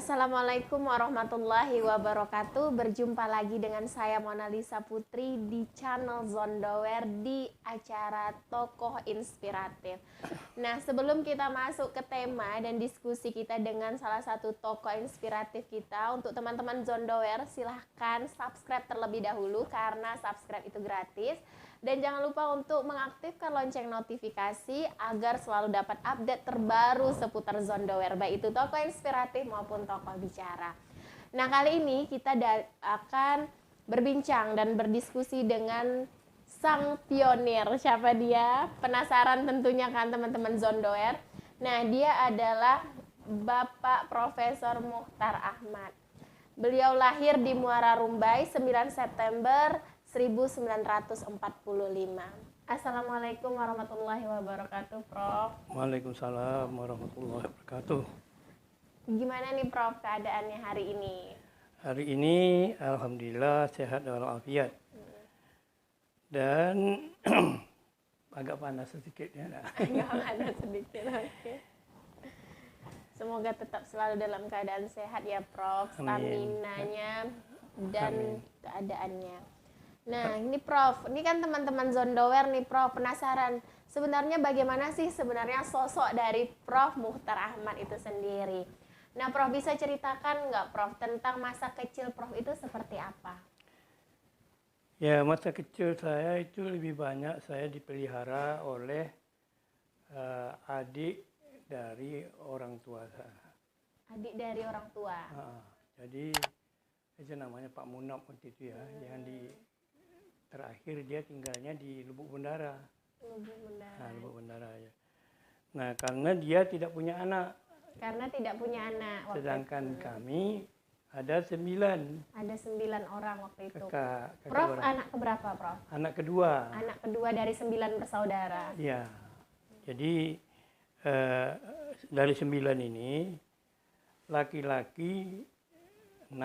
Assalamualaikum warahmatullahi wabarakatuh. Berjumpa lagi dengan saya Mona Lisa Putri di channel Zondower di acara Tokoh Inspiratif. Nah, sebelum kita masuk ke tema dan diskusi kita dengan salah satu tokoh inspiratif kita, untuk teman-teman Zondower silahkan subscribe terlebih dahulu karena subscribe itu gratis. Dan jangan lupa untuk mengaktifkan lonceng notifikasi agar selalu dapat update terbaru seputar Zondower, baik itu tokoh inspiratif maupun tokoh bicara. Nah, kali ini kita akan berbincang dan berdiskusi dengan sang pionir. Siapa dia? Penasaran tentunya kan teman-teman Zondower? Nah, dia adalah Bapak Profesor Muchtar Ahmad. Beliau lahir di Muara Rumbai 9 September 1945. Assalamualaikum warahmatullahi wabarakatuh, Prof. Waalaikumsalam warahmatullahi wabarakatuh. Gimana nih, Prof, keadaannya hari ini? Hari ini alhamdulillah sehat dan walafiat. Dan agak panas sedikit ya. Agak panas sedikit, oke. Semoga tetap selalu dalam keadaan sehat ya, Prof. Stamina-nya dan keadaannya. Nah, ini Prof, ini kan teman-teman Zondower nih, Prof, penasaran sebenarnya bagaimana sih sebenarnya sosok dari Prof Muchtar Ahmad itu sendiri. Nah, Prof bisa ceritakan nggak, Prof, tentang masa kecil Prof itu seperti apa? Ya, masa kecil saya itu lebih banyak saya dipelihara oleh adik dari orang tua saya. Adik dari orang tua? Jadi, itu namanya Pak Munab waktu itu ya, yang terakhir dia tinggalnya di Lubuk Bendara. Lubuk Bendara ya. Nah, karena dia tidak punya anak. Sedangkan kami ada 9. Ada 9 orang waktu itu. Kakak Prof, orang. anak keberapa, Prof? Anak kedua. Anak kedua dari 9 bersaudara. Ya. Jadi dari 9 ini laki-laki 6.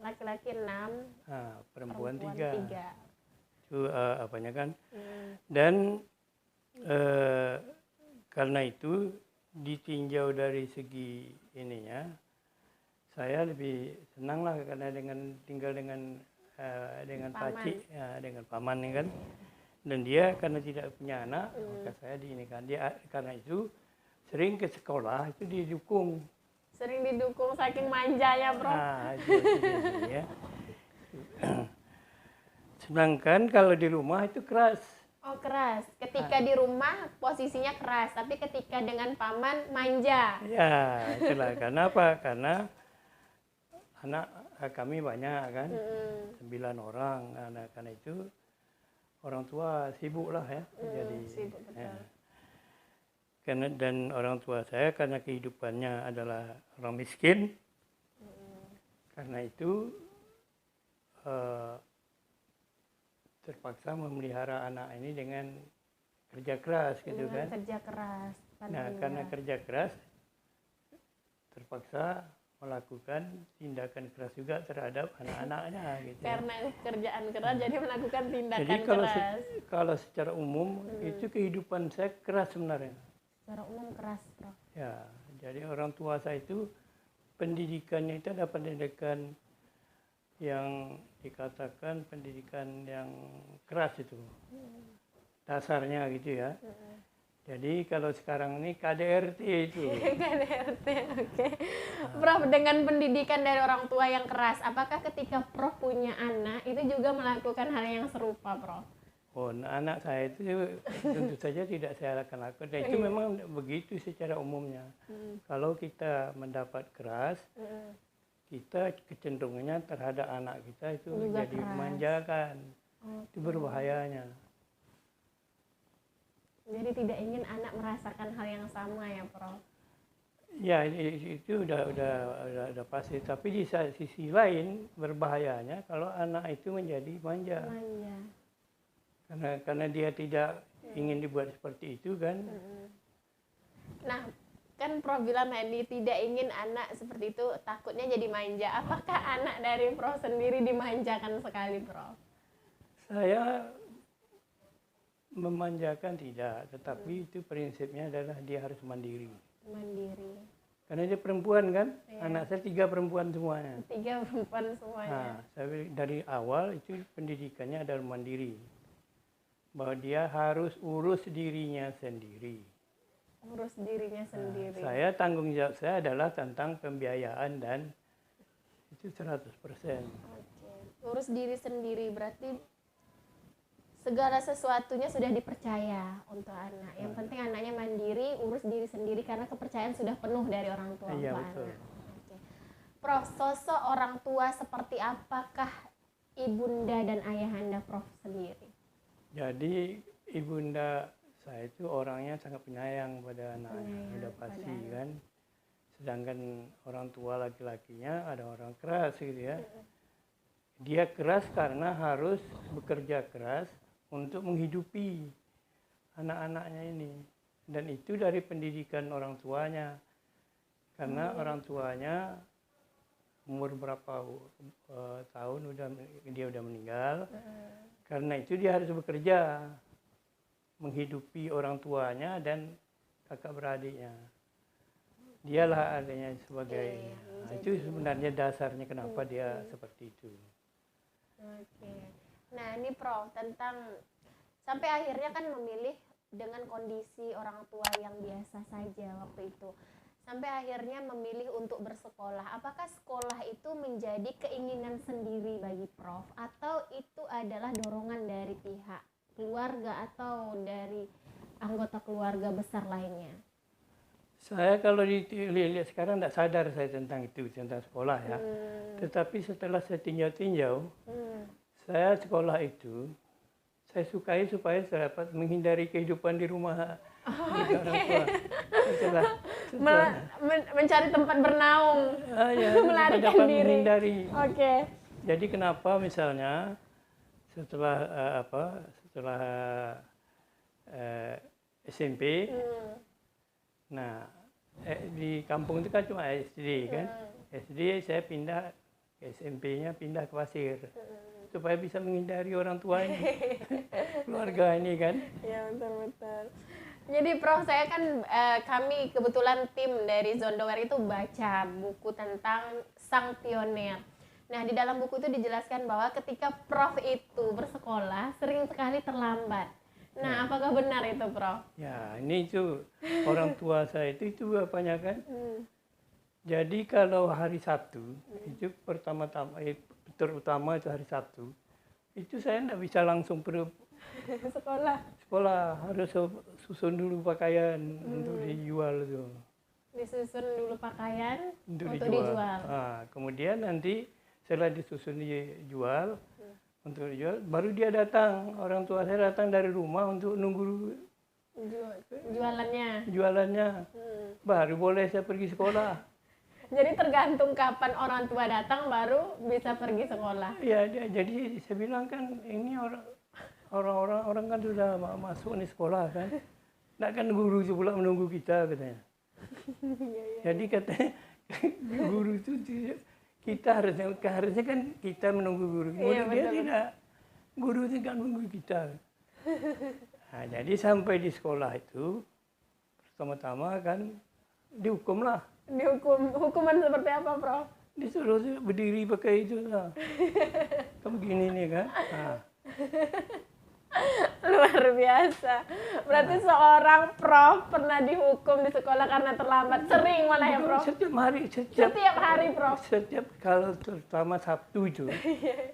Laki-laki 6. Perempuan 3. Itu apanya kan. Dan karena itu ditinjau dari segi ininya, saya lebih senang lah karena tinggal dengan pakcik, ya, dengan paman kan. Dan dia karena tidak punya anak, maka saya diinikan dia. Karena itu sering ke sekolah itu didukung. Sering didukung saking manjanya, Prof. Itu ya. Sedangkan kalau di rumah itu keras. Oh, keras. Ketika di rumah posisinya keras, tapi ketika dengan paman manja. Ya, itulah. Karena apa? Karena anak kami banyak kan, 9 orang. Karena itu orang tua sibuk lah ya. Jadi sibuk, betul. Ya. Dan orang tua saya karena kehidupannya adalah orang miskin. Karena itu terpaksa memelihara anak ini dengan kerja keras gitu kan. Kerja keras. Nah, karena kerja keras terpaksa melakukan tindakan keras juga terhadap anak-anaknya gitu. Karena kerjaan keras jadi melakukan tindakan jadi keras. Kalau secara umum itu kehidupan saya keras sebenarnya. Secara umum keras, Prof. Ya, jadi orang tua saya itu pendidikannya itu ada pendidikan yang dikatakan pendidikan yang keras itu, dasarnya gitu ya. Jadi kalau sekarang ini KDRT itu. KDRT, oke. Prof, dengan pendidikan dari orang tua yang keras, apakah ketika Prof punya anak itu juga melakukan hal yang serupa, Prof? Oh, anak saya itu tentu saja tidak saya lakukan. Dan itu memang begitu secara umumnya. Kalau kita mendapat keras, kita kecenderungannya terhadap anak kita itu juga jadi keras. memanjakan. Itu berbahayanya. Jadi tidak ingin anak merasakan hal yang sama ya, Prof? Ya, itu udah pasti. Tapi di sisi lain berbahayanya kalau anak itu menjadi manja. Karena dia tidak ingin dibuat seperti itu kan. Nah, kan Prof bilang tadi tidak ingin anak seperti itu, takutnya jadi manja. Apakah anak dari Prof sendiri dimanjakan sekali, Prof? Saya memanjakan tidak, tetapi itu prinsipnya adalah dia harus mandiri. Mandiri. Karena dia perempuan kan, Iya. anak saya 3 perempuan semuanya. 3 perempuan semuanya. Nah, dari awal itu pendidikannya adalah mandiri. Bahwa dia harus urus dirinya sendiri. Urus dirinya sendiri. Saya tanggung jawab saya adalah tentang pembiayaan dan itu 100%. Oke. Urus diri sendiri berarti segala sesuatunya sudah dipercaya untuk anak. Yang penting anaknya mandiri, urus diri sendiri karena kepercayaan sudah penuh dari orang tua Iya, untuk betul. anak. Oke. Prof, sosok orang tua seperti apakah ibunda dan ayahanda Prof sendiri? Jadi ibunda saya itu orangnya sangat penyayang pada anaknya, Penyayang udah pada pasti anak. kan. Sedangkan orang tua laki-lakinya ada orang keras gitu ya. Dia keras karena harus bekerja keras untuk menghidupi anak-anaknya ini. Dan itu dari pendidikan orang tuanya. Karena orang tuanya umur berapa tahun dia udah meninggal. Karena itu dia harus bekerja menghidupi orang tuanya dan kakak beradiknya. Dialah adanya sebagai nah, itu sebenarnya dasarnya kenapa dia seperti itu. Oke. Nah, ini Prof tentang sampai akhirnya kan memilih dengan kondisi orang tua yang biasa saja waktu itu. Sampai akhirnya memilih untuk bersekolah. Apakah sekolah itu menjadi keinginan sendiri bagi Prof atau itu adalah dorongan dari pihak keluarga atau dari anggota keluarga besar lainnya? Saya kalau dilihat sekarang tidak sadar saya tentang itu, tentang sekolah ya. Tetapi setelah saya tinjau-tinjau, saya sekolah itu saya sukai supaya saya dapat menghindari kehidupan di rumah orang tua. Setelah Mencari tempat bernaung, ya, melarikan dapat diri. menghindari. Oke. Jadi kenapa misalnya setelah setelah SMP, nah di kampung itu kan cuma SD kan, SD saya pindah SMP-nya pindah ke Pasir supaya bisa menghindari orang tua ini, keluarga ini kan. Ya betul-betul. Jadi Prof, saya kan kami kebetulan tim dari Zondower itu baca buku tentang sang pionir. Nah, di dalam buku itu dijelaskan bahwa ketika Prof itu bersekolah sering sekali terlambat. Nah, apakah benar itu Prof? Ya, ini itu orang tua saya itu bapaknya kan. Jadi kalau hari Sabtu itu terutama itu hari Sabtu itu saya tidak bisa langsung Sekolah. harus susun dulu pakaian untuk dijual itu. Disusun dulu pakaian Untuk untuk dijual. Nah, kemudian nanti setelah disusun dijual untuk dijual, baru dia datang, orang tua saya datang dari rumah untuk nunggu jualannya, baru boleh saya pergi sekolah. Jadi tergantung kapan orang tua datang baru bisa pergi sekolah. Ya, jadi saya bilang kan ini orang kan sudah masuk nih sekolah kan, tidak kan guru itu pula menunggu kita katanya. Jadi katanya guru itu kita harusnya kan kita menunggu guru. Iya, Dia tidak, guru itu kan menunggu kita. Nah, jadi sampai di sekolah itu pertama-tama kan dihukumlah. Hukuman seperti apa, Prof? Disuruh berdiri pakai itu lah. Kamu begini nih kan. Nah. Luar biasa. Berarti seorang Prof pernah dihukum di sekolah karena terlambat. Sering malah ya, Prof? Setiap hari, Prof? Setiap kalau terutama Sabtu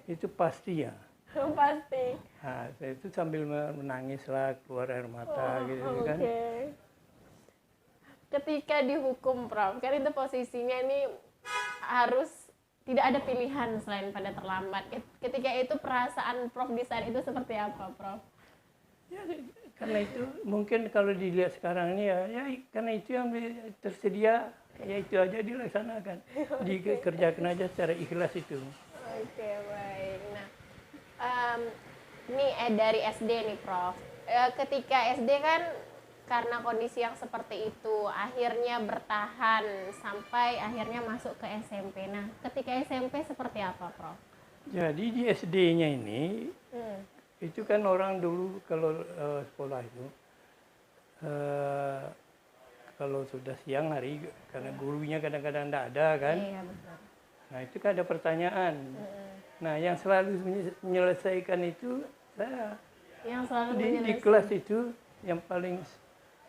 itu pasti ya. Pasti. Nah, saya itu sambil menangis lah, keluar air mata gitu kan. Ketika dihukum, Prof, kan itu posisinya ini harus tidak ada pilihan selain pada terlambat. Ketika itu perasaan Prof di saat itu seperti apa, Prof? Ya, karena itu mungkin kalau dilihat sekarang ini ya karena itu yang tersedia, ya itu aja dilaksanakan. Dikerjakan aja secara ikhlas itu. Oke, baik. Nah, ini dari SD nih, Prof. Ketika SD kan karena kondisi yang seperti itu akhirnya bertahan sampai akhirnya masuk ke SMP. Nah, ketika SMP seperti apa, Prof? Jadi di SD-nya ini itu kan orang dulu kalau sekolah itu kalau sudah siang hari karena gurunya kadang-kadang tidak ada kan. Iya betul. Nah itu kan ada pertanyaan. Nah yang selalu menyelesaikan itu saya. Yang selalu Di menyelesaikan. kelas itu yang paling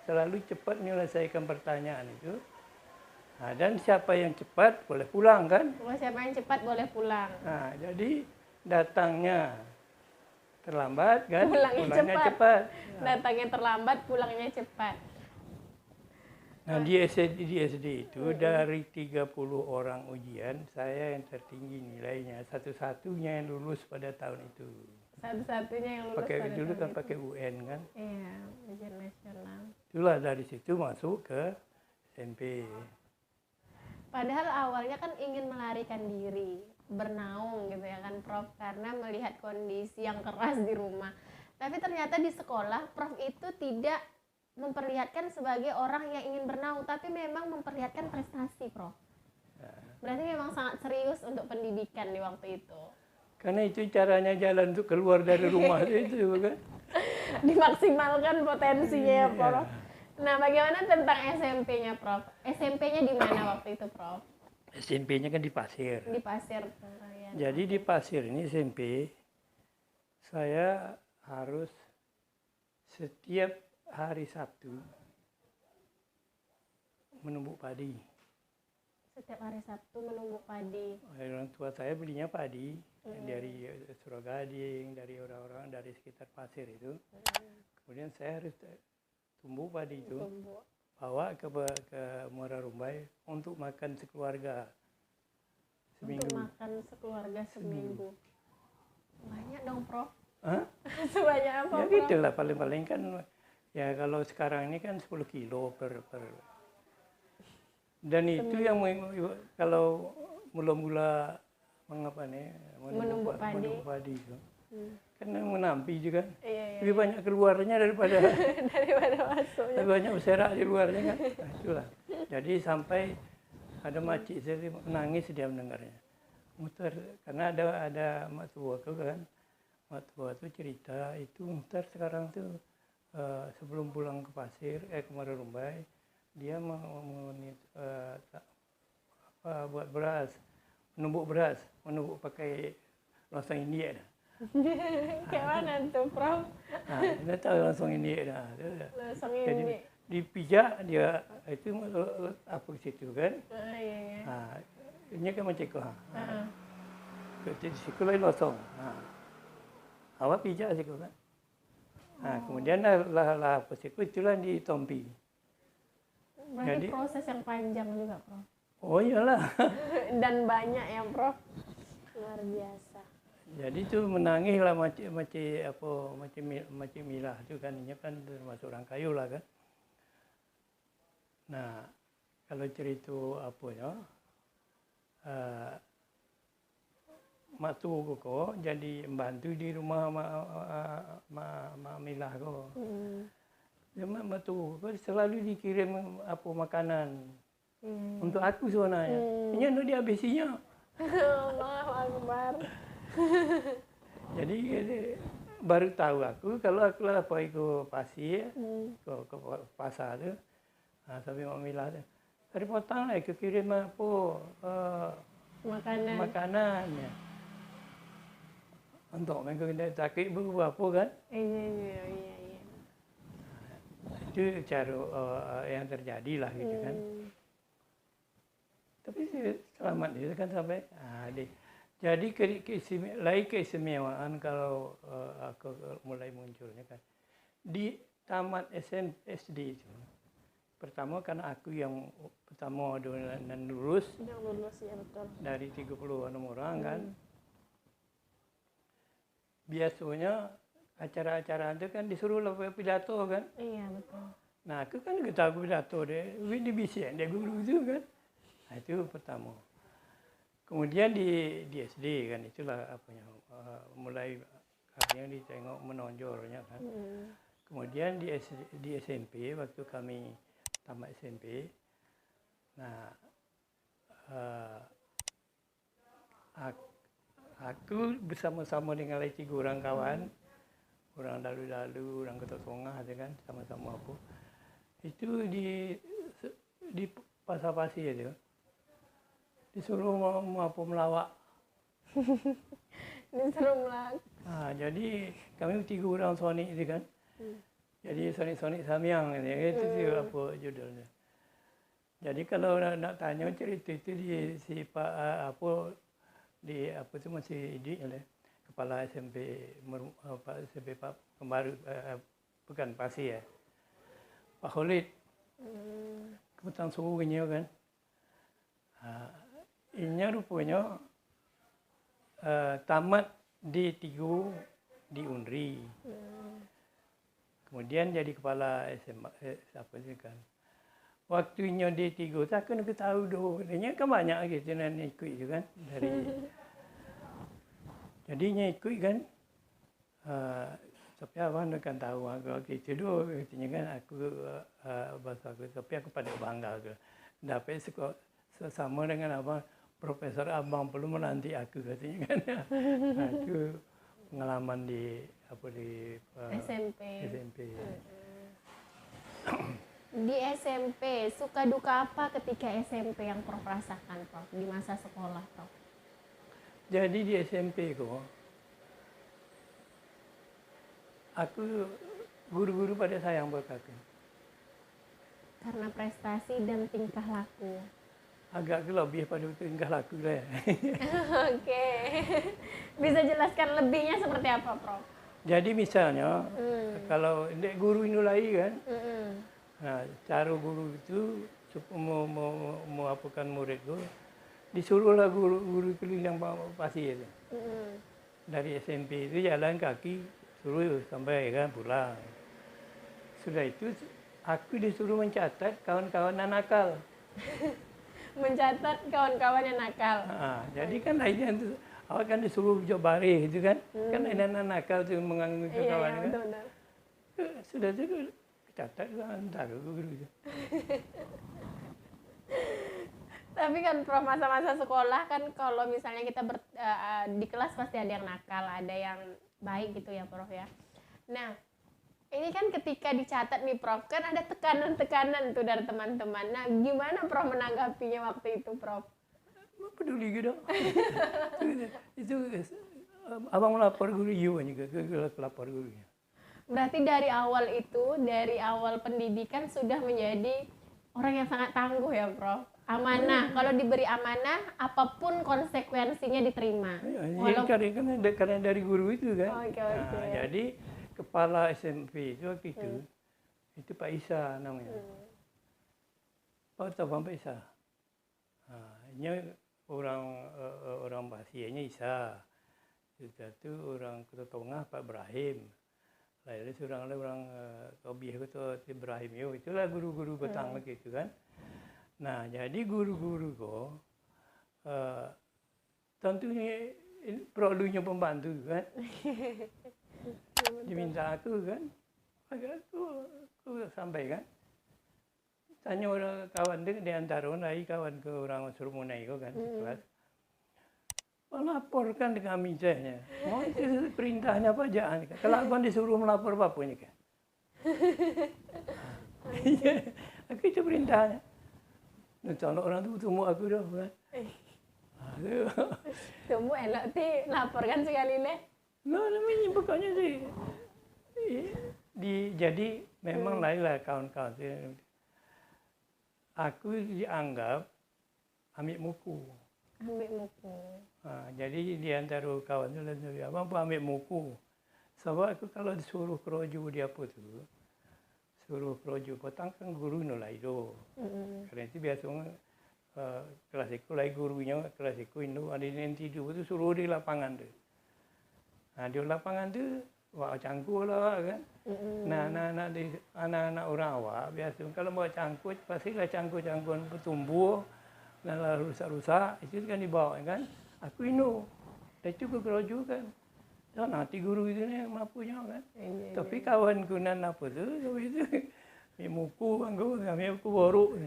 selalu cepat menyelesaikan pertanyaan itu. Nah, dan siapa yang cepat boleh pulang kan? Pokoknya siapa yang cepat boleh pulang. Nah, jadi datangnya terlambat kan? Pulangnya cepat. Datangnya terlambat, pulangnya cepat. Nah, di SD itu dari 30 orang ujian, saya yang tertinggi nilainya. Satu-satunya yang lulus pada tahun itu. Satu-satunya yang lulus Pakai pada dulu tahun kan itu. pakai UN kan. Iya, ujian nasional. Itulah dari situ masuk ke SMP. Padahal awalnya kan ingin melarikan diri, bernaung gitu ya kan Prof, karena melihat kondisi yang keras di rumah. Tapi ternyata di sekolah Prof itu tidak memperlihatkan sebagai orang yang ingin bernaung, tapi memang memperlihatkan prestasi Prof. Berarti memang sangat serius untuk pendidikan di waktu itu. Karena itu caranya jalan untuk keluar dari rumah itu kan. Dimaksimalkan potensinya ya Iya. Prof. Nah, bagaimana tentang SMP-nya Prof? SMP-nya di mana waktu itu Prof? SMP-nya kan di Pasir. Di Pasir Tengayan. Jadi di Pasir ini SMP, saya harus setiap hari Sabtu menumbuk padi. Setiap hari Sabtu menumbuk padi. Orang tua saya belinya padi dari Surogading, dari orang-orang dari sekitar Pasir itu. Kemudian saya harus tumbuk padi itu, Tumbuk. bawa ke Muara Rumbai untuk makan sekeluarga seminggu. Untuk makan sekeluarga seminggu. Banyak dong Prof. Hah? Sebanyak apa Ya Prof? gitulah paling-paling kan ya kalau sekarang ini kan 10 kilo per. Dan itu yang kalau mula-mula mengapa nih Menumbuk padi. menumbuk padi itu. Kan menampi juga. Iya. Lebih banyak keluarnya daripada Daripada masuknya. lebih banyak berserak di luarnya kan. Nah, itulah. Jadi sampai ada makcik saya menangis dia mendengarnya. Mutar karena ada mak tua aku kan. Mak tua itu cerita itu Mutar sekarang tuh sebelum pulang ke Pasir ke Muara Rumbai dia buat beras, menumbuk pakai lontong India dah. Kayak mana tuh Prof? Nah, dia tahu langsung India dah. Langsung Jadi ini. dipijak dia itu apa ke situ kan. Iya. Nah, ini kan macam itu. Heeh. Jadi siku lain losong. Awak pijak siku kan. Nah, kemudian lah apa siku itulah ditompi. Berarti Jadi- proses yang panjang juga Prof. Oh iyalah. Dan banyak ya Prof. Luar biasa. Jadi itu menangis lah macam milah itu kan, ini kan termasuk orang kayu lah kan. Nah, kalau cerita apa ya, mak tu kok jadi membantu di rumah mak milah kok. Dia mak tu kok selalu dikirim apa makanan untuk aku sebenarnya. Ini anu dia habisinya. Allahu Akbar. Jadi baru tahu aku kalau aku lah apa ikut pasir ke pasar tu, sampai mak milah tu, tadi potong lah aku kirim apa Makanan. makanan ya. Untuk mereka kena sakit apa kan? Iya. Itu cara yang terjadi lah gitu kan. Tapi selamat dia kan sampai jadi keistimewaan kalau aku mulai munculnya kan di tamat SD itu. Pertama karena aku yang pertama dan lulus Yang lulus ya betul. dari 30-an orang kan. Biasanya acara-acara itu kan disuruh lah pidato kan. Iya betul. Nah aku kan nggak tahu pidato deh, ini bisa dia guru itu kan. Nah itu pertama. Kemudian di SD kan itulah apanya mulai akhirnya ditengok menonjolnya kan. Kemudian di SMP waktu kami tamat SMP, nah aku bersama-sama dengan lagi 3 orang kawan, orang dalu-dalu, orang Kota Songah, kan sama-sama apa. Itu di pasar pasir itu disuruh mau apa melawak. Disuruh melak. Nah, jadi kami 3 orang sonik itu kan. Jadi sonik-sonik Samyang itu apa judulnya. Jadi kalau nak tanya cerita itu si Pak apa itu masih kepala SMP Pak SMP Pak Kembaru bukan Pasir ya. Pak Khalid. Kebetulan suhunya kan. Ini rupanya tamat di Tigo di Unri. Kemudian jadi kepala SMA apa sih kan. Waktunya di Tigo tak kena tahu doh. Dia kan banyak gitu nan ikut itu kan dari. Jadinya ikut kan. Tapi abang kan tahu aku gitu doh. Katanya kan aku bahasa aku tapi aku pada bangga ke. Dapat sesama dengan abang Profesor Abang perlu menanti aku katanya kan. Itu pengalaman di SMP. SMP. Di SMP, suka duka apa ketika SMP yang Prof rasakan, Prof, di masa sekolah, Prof? Jadi di SMP kok, aku guru-guru pada sayang buat aku. Karena prestasi dan tingkah laku. Agak lebih pada tingkah laku lah. Oke. Bisa jelaskan lebihnya seperti apa, Prof? Jadi misalnya, kalau guru ini lagi kan, nah, cara guru itu mau apakan murid itu, disuruhlah guru keliling pasir itu. Dari SMP itu jalan kaki, suruh sampai kan pulang. Sudah itu, aku disuruh mencatat kawan-kawan yang nakal. Mencatat kawan-kawan yang nakal. Jadi kan lainnya itu, awak kan disuruh jobari itu kan, kan anak nakal tuh mengganggu kawan kan. Betul. Sudah itu catat antar guru itu. Tapi kan Prof, masa-masa sekolah kan kalau misalnya kita di kelas pasti ada yang nakal, ada yang baik gitu ya, Prof ya. Nah, ini kan ketika dicatat nih Prof, kan ada tekanan-tekanan tuh dari teman-teman. Nah, gimana Prof menanggapinya waktu itu, Prof? Peduli gitu. Itu abang melapor guru juga ke lapor gurunya. Berarti dari awal pendidikan sudah menjadi orang yang sangat tangguh ya, Prof. Amanah, kalau diberi amanah, apapun konsekuensinya diterima. Karena dari guru itu kan. Oke. Nah, jadi kepala SMP itu waktu itu Pak Isa namanya. Pak Pak Isa. Ini orang Pasirnya Isa. Itu orang Kota Tengah Pak Ibrahim. Lalu orang Tobiah itu Ibrahim itulah guru-guru petang gitu kan. Nah, jadi guru-guru kok tentunya perlunya pembantu kan. Diminta aku kan, agak aku sampaikan. Tanya orang kawan dia di antara kawan ke orang Surmunai kan kelas. Melaporkan ke kami saya. Oh, itu perintahnya pajaan. Kalau abang disuruh melapor apa-apanya kan? Aku itu perintahnya. Nah, kalau orang itu temu aku dah kan. Temu elok ti laporkan sekali nih. Nah, namanya pokoknya sih. Jadi memang lainlah kawan-kawan. Aku dianggap ambil muku. Jadi di antara kawan itu abang pun ambil muku. Sebab aku kalau disuruh keroju dia apa tu, suruh keroju petang kan guru nolai itu. Karena itu biasanya kelas itu lagi gurunya kelas itu ada yang tidur itu suruh di lapangan tu. Nah di lapangan tu wah cangkul lah kan. Nah anak-anak orang awak biasa kalau mau cangkul pastilah cangkul-cangkul bertumbuh. Dan lalu rusak-rusak, itu kan dibawa kan. Aku inu, dah cukup keroju kan. Dan nanti guru itu yang mampunya kan. Tapi kawanku nan apa tu, itu muku anggo, kami muku boruk.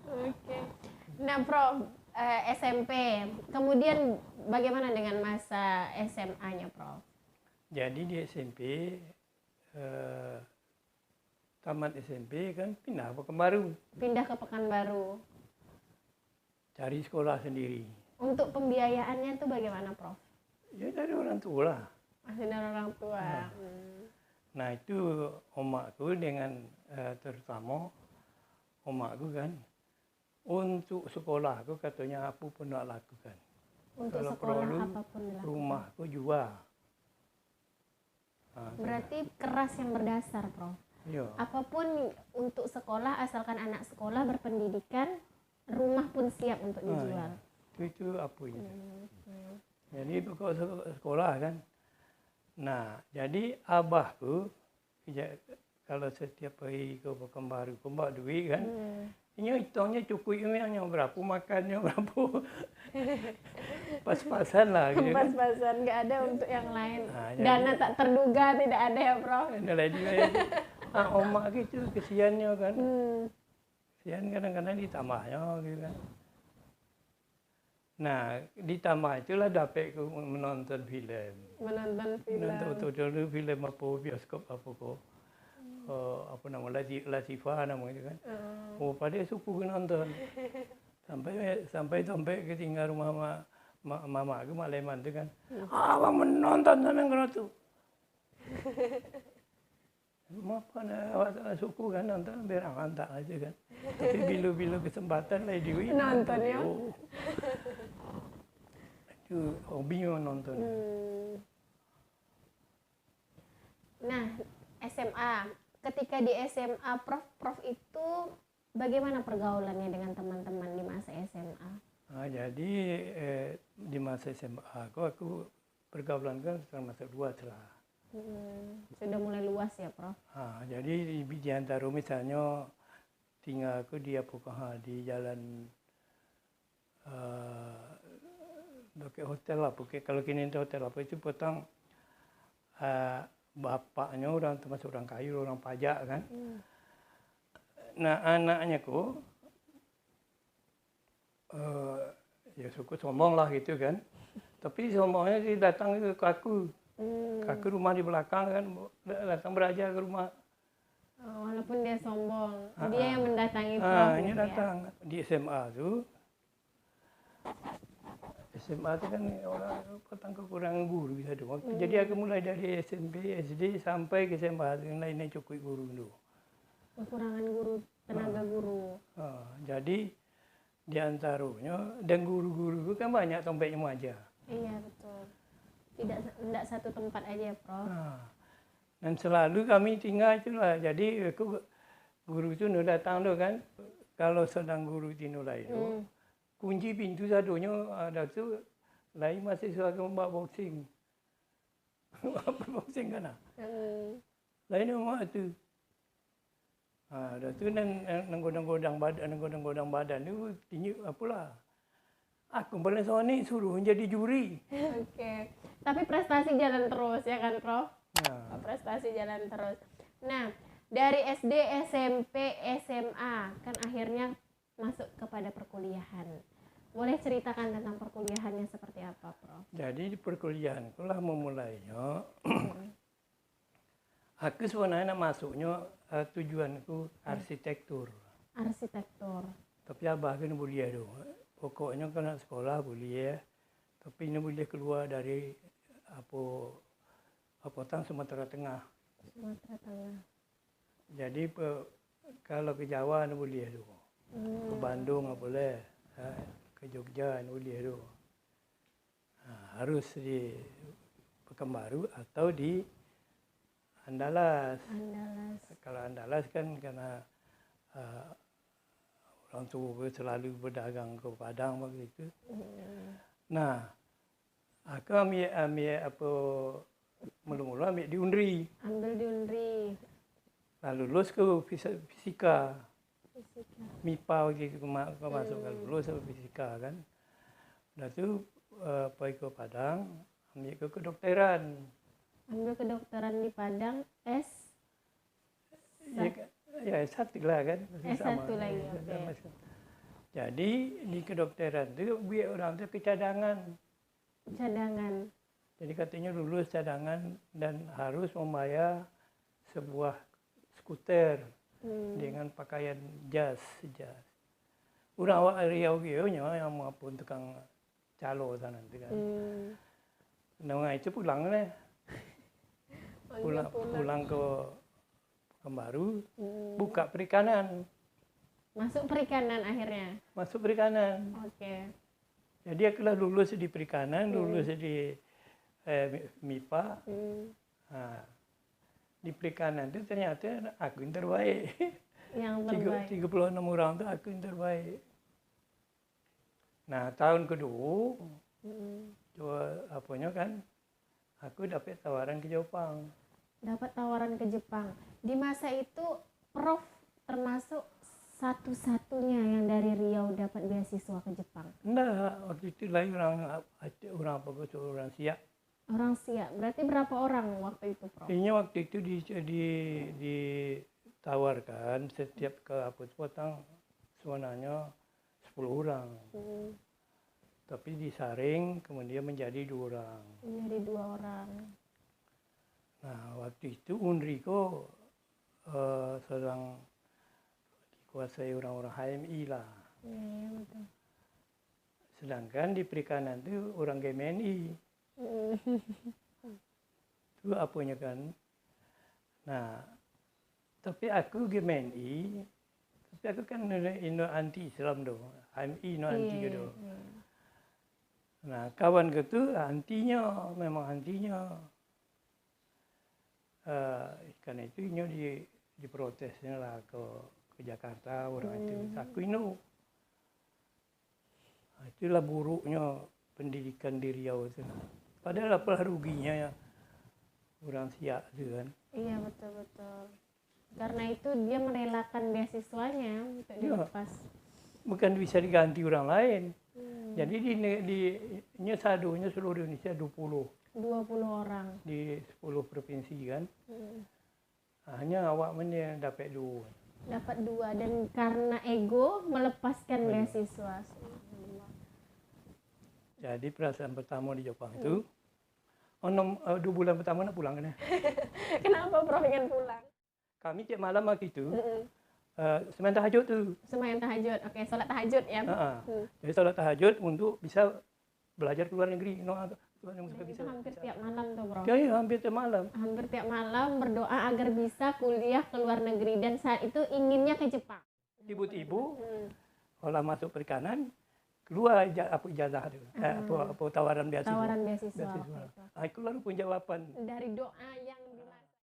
Oke. Nah, Prof, SMP. Kemudian bagaimana dengan masa SMA-nya, Prof? Jadi di SMP tamat SMP kan pindah ke Pekanbaru, Pindah ke Pekanbaru. cari sekolah sendiri. Untuk pembiayaannya tuh bagaimana, Prof? Ya dari orang tua lah. Masih dari orang tua. Nah itu omakku dengan terutama omakku kan, untuk sekolah aku katanya apa pun nak lakukan. Untuk Kalau sekolah perlu, apapun dilakukan. rumahku jual. Berarti keras yang berdasar, Prof. Iya. Apapun untuk sekolah, asalkan anak sekolah berpendidikan, rumah pun siap untuk dijual. Itu apa itu. Jadi pokok sekolah kan. Nah, jadi abahku kalau setiap pergi ke Pekanbaru, aku bawa duit kan. Ini hitungnya cukup yang berapa, makannya berapa. Pas-pasan lah gitu kan. Pas-pasan, nggak ada untuk yang lain. Nah, Dana tak terduga tidak ada ya, Prof. Ada lagi omak gitu kesiannya kan. Kesian kadang-kadang ditambahnya gitu kan. Nah, ditambah itulah dapat aku menonton filem. Menonton film. Nonton dulu filem apa bioskop apa kok. Apa nama Latifa namanya kan. Oh, pada suku nonton. Sampai ketinggal rumah mama aku Mak Leman tu kan. Abang menonton sampai kena tu. Apa nak awak suku kan nonton berang hantar aja kan. Tapi bila kesempatan lah duit Nonton ya. Itu hobinya nonton. Nah, SMA. Ketika di SMA, Prof itu bagaimana pergaulannya dengan teman-teman di masa SMA? Jadi di masa SMA aku pergaulan kan termasuk luas lah. Sudah mulai luas ya, Prof? Jadi di antara misalnya tinggal aku di di jalan pakai hotel lah, kalau kini hotel apa itu potong bapaknya orang termasuk orang kaya, orang pajak kan. Nah anaknya ku ya suku sombong lah gitu kan. Tapi sombongnya dia datang ke aku. Aku rumah di belakang kan, datang beraja ke rumah. Walaupun dia sombong, dia yang mendatangi Prof. Ini datang di SMA tu. SMA tu kan orang petang kekurangan guru bisa tu. Jadi aku mulai dari SMP, SD sampai ke SMA tu lainnya cukup guru tu. Kekurangan guru, tenaga guru. Jadi di antaranya dan guru-guru kan banyak tompeknya aja. Iya betul. Tidak satu tempat aja, Prof. Dan selalu kami tinggal itulah. Jadi aku guru tu nak datang tu kan. Kalau sedang guru tinulai tu, kunci pintu satunya ada tu lain mahasiswa ke membawa boxing. Apa boxing kan? Lain mak tu. Dah tu nanggodang badan tu tinggi apalah. Aku paling soni suruh jadi juri. Oke. Tapi prestasi jalan terus ya kan, Prof? Prestasi jalan terus. Nah, dari SD, SMP, SMA kan akhirnya masuk kepada perkuliahan. Boleh ceritakan tentang perkuliahannya seperti apa, Prof? Jadi di perkuliahan itulah memulainya. Aku sebenarnya masuknya tujuanku arsitektur. Arsitektur. Tapi abah kena boleh tu. Pokoknya kena sekolah boleh, tapi ini boleh keluar dari tang Sumatera Tengah. Sumatera Tengah. Jadi kalau ke Jawa ini boleh tu. Ke Bandung boleh, ke Jogja ini boleh tu. Harus di Pekanbaru atau di Andalas. Kalau Andalas kan karena orang tua selalu berdagang ke Padang begitu. Nah, aku ambil mula-mula ambil di Unri. Ambil di Unri. Lalu lulus ke fisika. MIPA begitu masuk kalau lulus ke fisika kan. Dah tu pergi ke Padang, ambil ke kedokteran. Ambil kedokteran di Padang Ya S1 lah kan. S1 lagi, oke. Jadi di kedokteran tu biar orang tu kecadangan. Cadangan. Jadi katanya lulus cadangan dan harus membayar sebuah skuter dengan pakaian jas. Orang awak Riau nya yang maupun tukang calo sana tu kan. Nah, itu pulang lah. Pulang ke Pekanbaru, buka perikanan. Masuk perikanan akhirnya. Masuk perikanan. Oke. Jadi aku lah lulus di perikanan, lulus di MIPA. Nah, di perikanan itu ternyata aku yang terbaik. Yang terbaik. 36 orang itu aku yang terbaik. Nah, tahun kedua, apanya kan, aku dapat tawaran ke Jepang. Dapat tawaran ke Jepang. Di masa itu Prof termasuk satu-satunya yang dari Riau dapat beasiswa ke Jepang. Enggak, waktu itu lagi orang apa orang Siak. Orang Siak. Berarti berapa orang waktu itu, Prof? Ini waktu itu ditawarkan setiap ke Apus Potang sebenarnya 10 orang. Tapi disaring kemudian menjadi 2 orang. Menjadi 2 orang. Nah, waktu itu Unriko sedang dikuasai orang-orang HMI lah. Iya, betul. Sedangkan di perikanan itu orang GMNI. Itu apanya kan. Nah, tapi aku GMNI, tapi aku kan Indo anti Islam dong. HMI Indo anti gitu. Nah, kawan gitu antinya, memang antinya. Karena itu ini diprotesnya lah ke Jakarta orang itu. Aku ini, itulah buruknya pendidikan di Riau itu. Padahal apa ruginya ya orang Siak itu kan. Iya, betul. Karena itu dia merelakan beasiswanya untuk dilepas. Bukan bisa diganti orang lain. Jadi di sadunya seluruh Indonesia 20 orang di 10 provinsi kan. Hanya awak mana dapat 2. Dapat 2 dan karena ego melepaskan beasiswa. Jadi perasaan pertama di Jepang itu 2 bulan pertama nak pulang kan ya. Kenapa Prof ingin pulang? Kami tiap malam waktu itu sembahyang tahajud tu. Sembahyang tahajud. Oke, salat tahajud ya. Jadi salat tahajud untuk bisa belajar ke luar negeri. Itu hampir tiap malam tuh, Bro. Ya, hampir tiap malam. Hampir tiap malam berdoa agar bisa kuliah ke luar negeri dan saat itu inginnya ke Jepang. Ibu-ibu kalau masuk perikanan keluar ijazah tu. Apa tawaran beasiswa. Tawaran beasiswa. Aku lalu pun jawaban. Dari doa yang